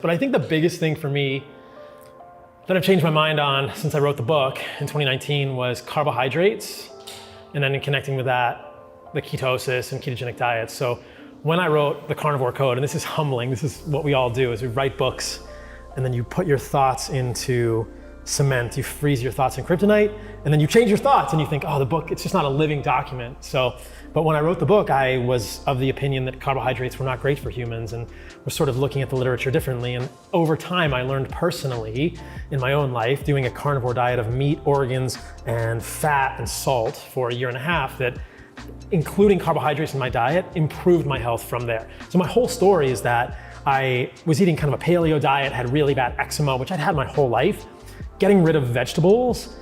But I think the biggest thing for me that I've changed my mind on since I wrote the book in 2019 was carbohydrates, and then in connecting with that, the ketosis and ketogenic diets. So when I wrote the Carnivore Code, and this is humbling, this is what we all do, is we write books and then you put your thoughts into cement, you freeze your thoughts in kryptonite, and then you change your thoughts and you think, oh, the book, it's just not a living document. But when I wrote the book, I was of the opinion that carbohydrates were not great for humans and was sort of looking at the literature differently. And over time, I learned personally in my own life, doing a carnivore diet of meat, organs, and fat and salt for a year and a half, that including carbohydrates in my diet improved my health from there. So my whole story is that I was eating kind of a paleo diet, had really bad eczema, which I'd had my whole life. Getting rid of vegetables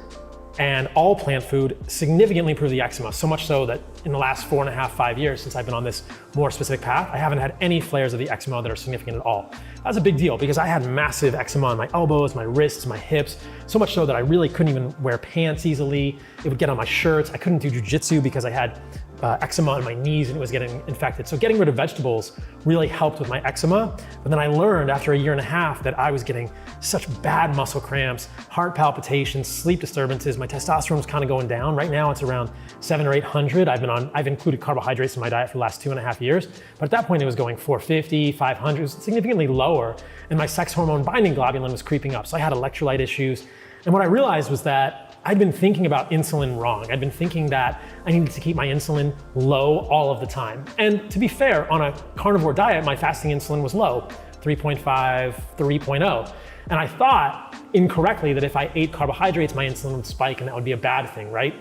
and all plant food significantly improved the eczema, so much so that in the last 4.5, 5 years since I've been on this more specific path, I haven't had any flares of the eczema that are significant at all. That's a big deal because I had massive eczema on my elbows, my wrists, my hips, so much so that I really couldn't even wear pants easily. It would get on my shirts. I couldn't do jujitsu because I had eczema on my knees and it was getting infected. So getting rid of vegetables really helped with my eczema. But then I learned after a year and a half that I was getting such bad muscle cramps, heart palpitations, sleep disturbances. My testosterone was kind of going down. Right now it's around 700 or 800. I've included carbohydrates in my diet for the last 2.5 years. But at that point it was going 450, 500, it was significantly lower. And my sex hormone binding globulin was creeping up. So I had electrolyte issues. And what I realized was that I'd been thinking about insulin wrong. I'd been thinking that I needed to keep my insulin low all of the time. And to be fair, on a carnivore diet, my fasting insulin was low, 3.5, 3.0. And I thought incorrectly that if I ate carbohydrates, my insulin would spike and that would be a bad thing, right?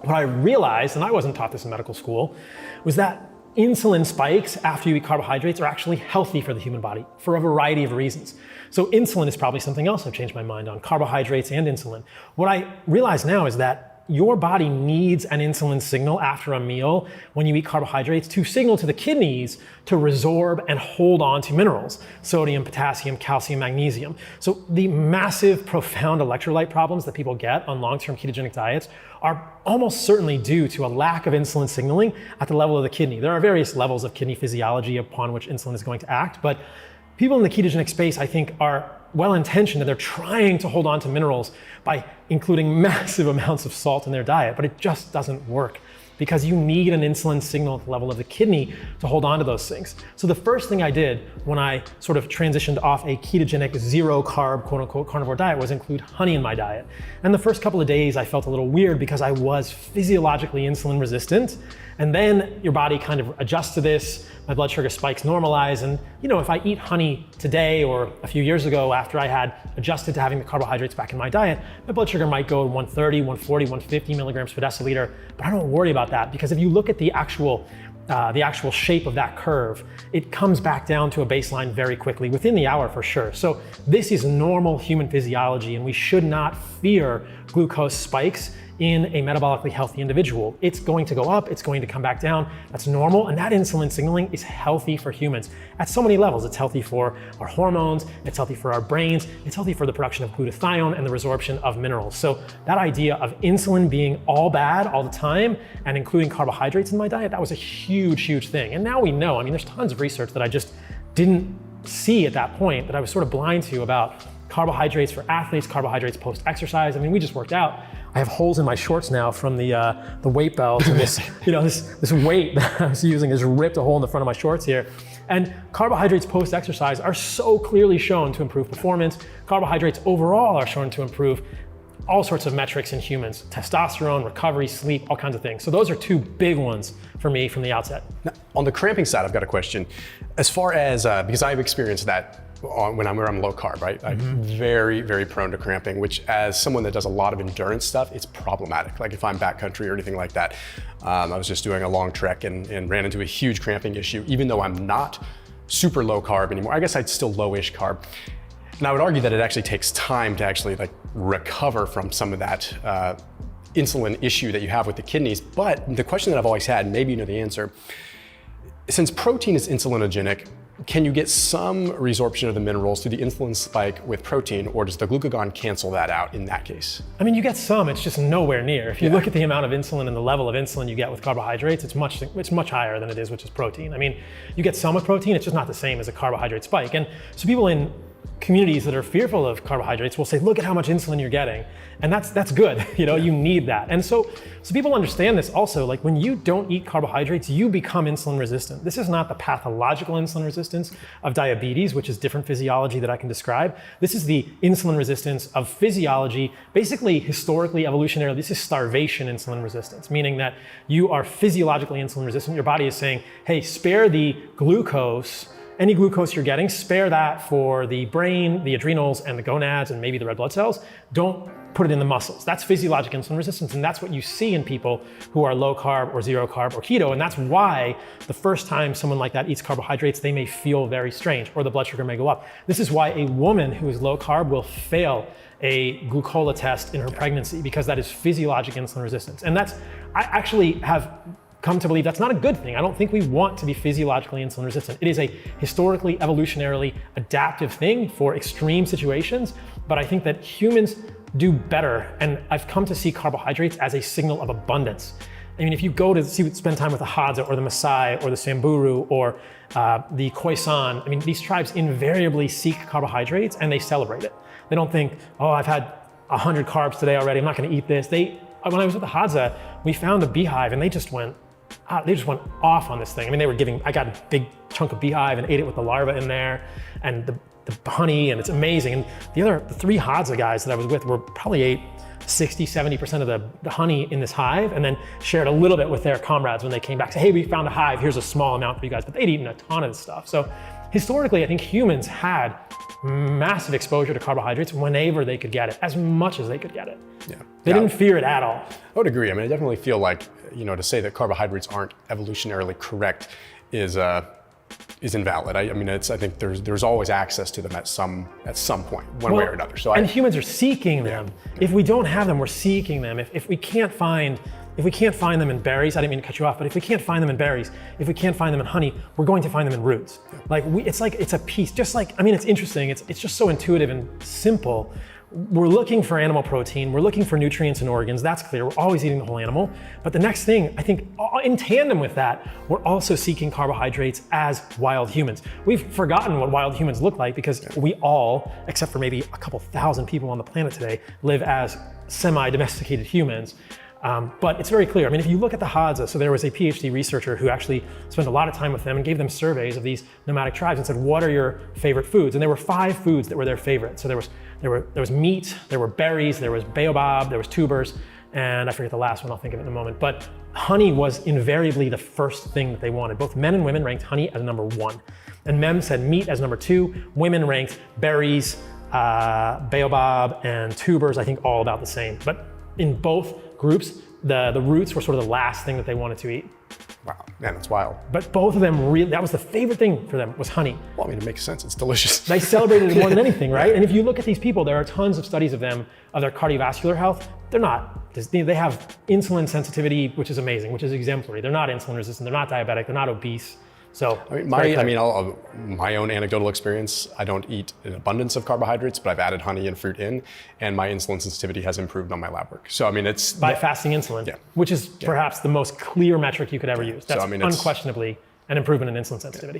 What I realized, and I wasn't taught this in medical school, was that insulin spikes after you eat carbohydrates are actually healthy for the human body for a variety of reasons. So insulin is probably something else I've changed my mind on, carbohydrates and insulin. What I realize now is that your body needs an insulin signal after a meal when you eat carbohydrates to signal to the kidneys to resorb and hold on to minerals, sodium, potassium, calcium, magnesium. So the massive, profound electrolyte problems that people get on long-term ketogenic diets are almost certainly due to a lack of insulin signaling at the level of the kidney. There are various levels of kidney physiology upon which insulin is going to act, but people in the ketogenic space, I think, are well-intentioned and they're trying to hold on to minerals by including massive amounts of salt in their diet, but it just doesn't work because you need an insulin signal at the level of the kidney to hold on to those things. So the first thing I did when I sort of transitioned off a ketogenic zero carb, quote unquote, carnivore diet was include honey in my diet. And the first couple of days I felt a little weird because I was physiologically insulin resistant. And then your body kind of adjusts to this, my blood sugar spikes normalize. And if I eat honey today or a few years ago after I had adjusted to having the carbohydrates back in my diet, my blood sugar might go 130, 140, 150 milligrams per deciliter, but I don't worry about that because if you look at the actual shape of that curve, it comes back down to a baseline very quickly, within the hour for sure. So this is normal human physiology and we should not fear glucose spikes in a metabolically healthy individual. It's going to go up, it's going to come back down, that's normal, and that insulin signaling is healthy for humans at so many levels. It's healthy for our hormones, it's healthy for our brains, it's healthy for the production of glutathione and the resorption of minerals. So that idea of insulin being all bad all the time and including carbohydrates in my diet, that was a huge, huge thing. And now we know, there's tons of research that I just didn't see at that point that I was sort of blind to about carbohydrates for athletes, carbohydrates post-exercise. We just worked out. I have holes in my shorts now from the weight belt and this, this weight that I was using has ripped a hole in the front of my shorts here. And carbohydrates post-exercise are so clearly shown to improve performance. Carbohydrates overall are shown to improve all sorts of metrics in humans, testosterone, recovery, sleep, all kinds of things. So those are two big ones for me from the outset. Now, on the cramping side, I've got a question. As far as, because I've experienced that when I'm low carb, right? I'm very, very prone to cramping, which as someone that does a lot of endurance stuff, it's problematic. Like if I'm backcountry or anything like that. I was just doing a long trek and ran into a huge cramping issue, even though I'm not super low carb anymore. I guess I'd still lowish carb. And I would argue that it actually takes time to actually recover from some of that insulin issue that you have with the kidneys. But the question that I've always had, and maybe you know the answer, since protein is insulinogenic, can you get some resorption of the minerals through the insulin spike with protein, or does the glucagon cancel that out in that case? I mean, you get some, it's just nowhere near. If you look at the amount of insulin and the level of insulin you get with carbohydrates, it's much higher than it is with just protein. I mean, you get some with protein, it's just not the same as a carbohydrate spike. And so people in communities that are fearful of carbohydrates will say, look at how much insulin you're getting. And that's good, you need that. And so people understand this also, like when you don't eat carbohydrates, you become insulin resistant. This is not the pathological insulin resistance of diabetes, which is different physiology that I can describe. This is the insulin resistance of physiology, basically historically, evolutionarily, this is starvation insulin resistance, meaning that you are physiologically insulin resistant. Your body is saying, hey, spare the glucose, any glucose you're getting, spare that for the brain, the adrenals, and the gonads, and maybe the red blood cells. Don't put it in the muscles. That's physiologic insulin resistance, and that's what you see in people who are low carb or zero carb or keto, and that's why the first time someone like that eats carbohydrates, they may feel very strange, or the blood sugar may go up. This is why a woman who is low carb will fail a glucola test in her pregnancy, because that is physiologic insulin resistance. And I actually have come to believe that's not a good thing. I don't think we want to be physiologically insulin resistant. It is a historically, evolutionarily adaptive thing for extreme situations, but I think that humans do better. And I've come to see carbohydrates as a signal of abundance. I mean, if you go to spend time with the Hadza or the Maasai or the Samburu or the Khoisan, I mean, these tribes invariably seek carbohydrates and they celebrate it. They don't think, oh, I've had 100 carbs today already, I'm not gonna eat this. When I was with the Hadza, we found a beehive and they just went off on this thing. I mean, I got a big chunk of beehive and ate it with the larva in there and the honey, and it's amazing. And the three Hadza guys that I was with were probably ate 60, 70% of the honey in this hive, and then shared a little bit with their comrades when they came back. Say, hey, we found a hive, here's a small amount for you guys, but they'd eaten a ton of this stuff. So historically, I think humans had massive exposure to carbohydrates whenever they could get it, as much as they could get it. Yeah. They didn't fear it at all. I would agree. I mean, I definitely feel like, to say that carbohydrates aren't evolutionarily correct is invalid. I think there's always access to them at some point, one way or another. And humans are seeking them. Yeah. If we don't have them, we're seeking them. If we can't find them in berries, I didn't mean to cut you off, but if we can't find them in berries, if we can't find them in honey, we're going to find them in roots. Yeah. It's a piece, it's interesting. It's just so intuitive and simple. We're looking for animal protein, we're looking for nutrients and organs, that's clear, we're always eating the whole animal. But the next thing, I think in tandem with that, we're also seeking carbohydrates as wild humans. We've forgotten what wild humans look like because we all, except for maybe a couple thousand people on the planet today, live as semi-domesticated humans. But it's very clear. I mean, if you look at the Hadza, so there was a PhD researcher who actually spent a lot of time with them and gave them surveys of these nomadic tribes and said, what are your favorite foods? And there were 5 foods that were their favorite. So there was meat, there were berries, there was baobab, there was tubers, and I forget the last one, I'll think of it in a moment. But honey was invariably the first thing that they wanted. Both men and women ranked honey as number 1. And men said meat as number 2. Women ranked berries, baobab, and tubers, I think all about the same. But in both groups, the roots were sort of the last thing that they wanted to eat. Wow, man, that's wild. But both of them that was the favorite thing for them, was honey. Well, I mean, it makes sense, it's delicious. They celebrated it more than anything, right? And if you look at these people, there are tons of studies of them, of their cardiovascular health. They have insulin sensitivity, which is amazing, which is exemplary. They're not insulin resistant, they're not diabetic, they're not obese. So my own anecdotal experience, I don't eat an abundance of carbohydrates, but I've added honey and fruit in, and my insulin sensitivity has improved on my lab work. So I mean, it's by fasting insulin, which is perhaps the most clear metric you could ever use. That's unquestionably an improvement in insulin sensitivity.